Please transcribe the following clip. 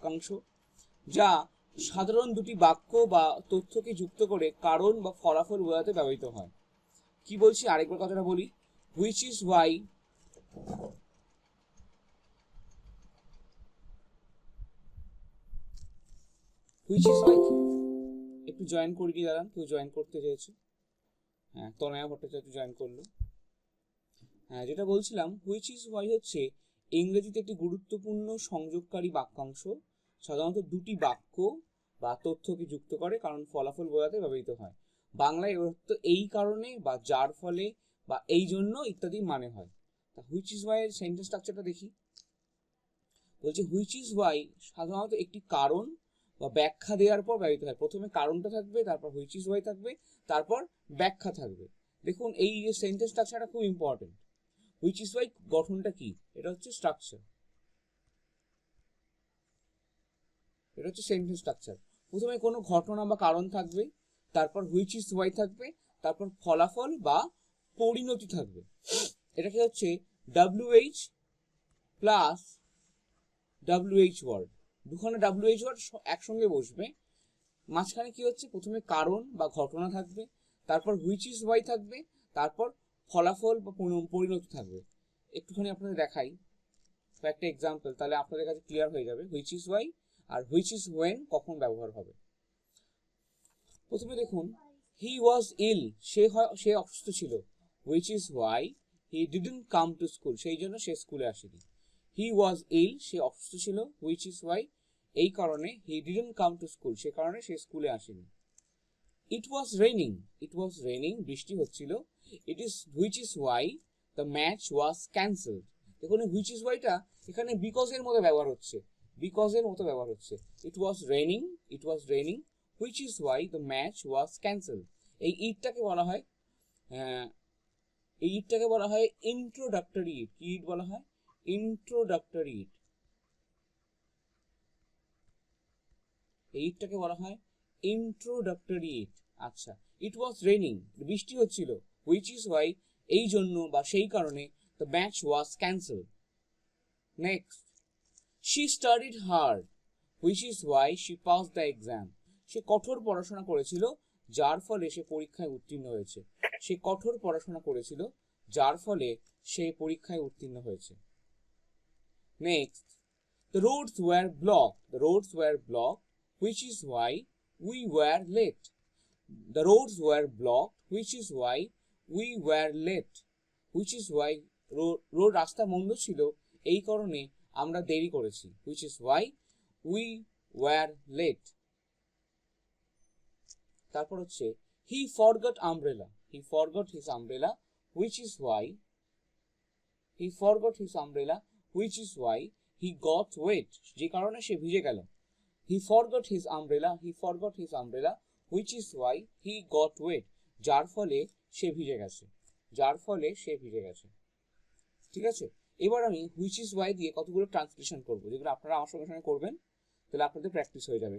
বাক্যাংশ যা সাধারণ দুটি বাক্য বা তথ্যকে যুক্ত করে কারণ বা ফলাফল বোঝাতে ব্যবহৃত হয়। কি বলছি আরেকবার কথাটা বলি, হুইচ ইজ ওয়াই একটু জয়েন করি কি দাঁড়ান, কেউ জয়েন করতে চেয়েছে। হ্যাঁ, তনয়া ভট্টাচার্য জয়েন করলো। হ্যাঁ, যেটা বলছিলাম, হুইচ ইজ ওয়াই হচ্ছে ইংরেজিতে একটি গুরুত্বপূর্ণ সংযোগকারী বাক্যাংশ, সাধারণত দুটি বাক্য বা তথ্যকে যুক্ত করে কারণ ফলাফল বোঝাতে ব্যবহৃত হয়। বাংলায় এর অর্থ এই কারণে বা যার ফলে বা এই জন্য ইত্যাদি মানে হয়। তা হুইচ ইজ ওয়াই এর সেন্টেন্স স্ট্রাকচারটা দেখি। বলছে হুইচ ইজ ওয়াই সাধারণত একটি কারণ বা ব্যাখ্যা দেওয়ার পর ব্যবহৃত হয়। প্রথমে কারণটা থাকবে, তারপর হুইচ ইজ ওয়াই থাকবে, তারপর ব্যাখ্যা থাকবে। দেখুন এই যে সেন্টেন্স স্ট্রাকচারটা খুব ইম্পর্টেন্ট। হুইচ ইজ ওয়াই গঠনটা কি, এটা হচ্ছে স্ট্রাকচার, এটা হচ্ছে সেন্টেন্স স্ট্রাকচার। প্রথমে কোনো ঘটনা বা কারণ থাকবে, তারপর হুইচ ইজ ওয়াই থাকবে, তারপর ফলাফল বা পরিণতি থাকবে। এটাকে হচ্ছে WH প্লাস WH ওয়ার্ড, দুখানে WH ওয়ার্ড একসঙ্গে বসবে। মাঝখানে কি হচ্ছে, প্রথমে কারণ বা ঘটনা থাকবে, তারপর হুইচ ইজ ওয়াই থাকবে, তারপর ফলাফল বা পরিণতি থাকবে। একটুখানি আপনাদের দেখাই একটা এক্সাম্পল, তাহলে আপনাদের কাছে ক্লিয়ার হয়ে যাবে হুইচ ইজ ওয়াই আর হুইচ ইজ ওয়েন কখন ব্যবহার হবে। প্রথমে দেখুন, হি ওয়াজ ইল, সে অসুস্থ ছিল। Which is why he didn't come to school, সেই জন্য সে স্কুলে আসেনি। হি ওয়াজ ইল, সে অসুস্থ ছিল। হুইচ ইজ ওয়াই, এই কারণে। He didn't come to school, সে কারণে সে স্কুলে আসেনি। ইট was raining, it was raining, বৃষ্টি হচ্ছিল। It is which is why the match was cancelled. দেখুন হুইচ ইজ ওয়াইটা এখানে বিকজ এর মতো ব্যবহার হচ্ছে, বিকজ এর মতো ব্যবহার হচ্ছে। It was raining, it was raining, which is why the match was cancelled. এই ইটটাকে বলা হয় এই ইটটাকে বলা হয় ইন্ট্রোডাক্টরি ইট। কি ইট বলা হয়? ইন্ট্রোডাক্টরি ইট। এই ইটটাকে বলা হয় ইন্ট্রোডাক্টরি ইট। আচ্ছা, ইট ওয়াজ রেইনিং, বৃষ্টি হচ্ছিল। হুইচ ইজ ওয়াই, এই জন্য বা সেই কারণে। The match was cancelled. Next, she studied hard, which is why she pass the exam. সে কঠোর পড়াশোনা করেছিল, যার ফলে সে পরীক্ষায় উত্তীর্ণ হয়েছে। সে কঠোর পড়াশোনা করেছিল, যার ফলে সে পরীক্ষায় উত্তীর্ণ হয়েছে। Next, the roads were blocked, the roads were blocked, which is why we were late. The roads were blocked, which is why we were late. Which is why road রাস্তা বন্ধ ছিল, এই কারণে আমরা দেরি করেছি। Which is why we were late. তারপর হচ্ছে he forgot umbrella, he forgot his umbrella, which is why he forgot his umbrella, which is why he got wet, যে কারণে সে ভিজে গেল। He forgot his umbrella, he forgot his umbrella, which is why he got wet, যার ফলে সে ভিজে গেছে, যার ফলে সে ভিজে গেছে। ঠিক আছে, এবার আমি which is why দিয়ে কতগুলো ট্রান্সলেশন করব, যেগুলো আপনারা আমার সঙ্গে সঙ্গে করবেন, তাহলে আপনাদের প্র্যাকটিস হয়ে যাবে।